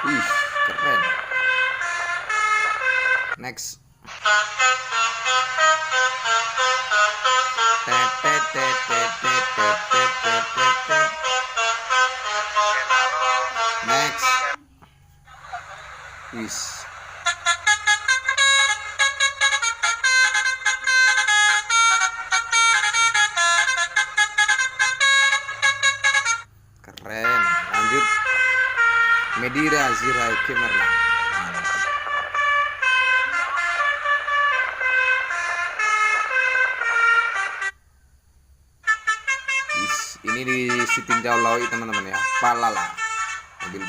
Ih, keren. Next. Next. Is. Keren. Lanjut. Medira Zira Cemerlang. Ini di si tinjau lawi teman-teman ya, palala.